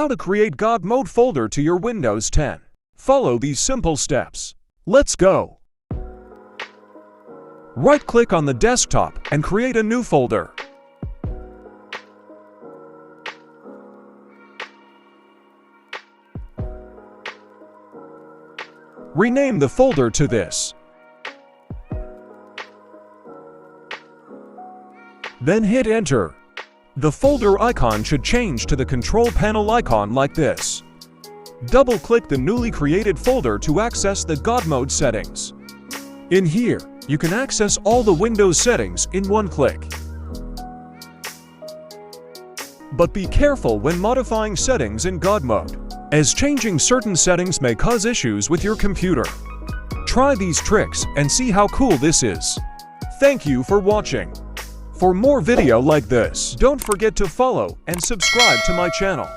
How to create GodMode folder to your Windows 10. Follow these simple steps. Let's go. Right-click on the desktop and create a new folder. Rename the folder to this. Then hit Enter. The folder icon should change to the control panel icon like this. Double-click the newly created folder to access the GodMode settings. In here, you can access all the Windows settings in one click. But be careful when modifying settings in GodMode, as changing certain settings may cause issues with your computer. Try these tricks and see how cool this is. Thank you for watching. For more video like this, don't forget to follow and subscribe to my channel.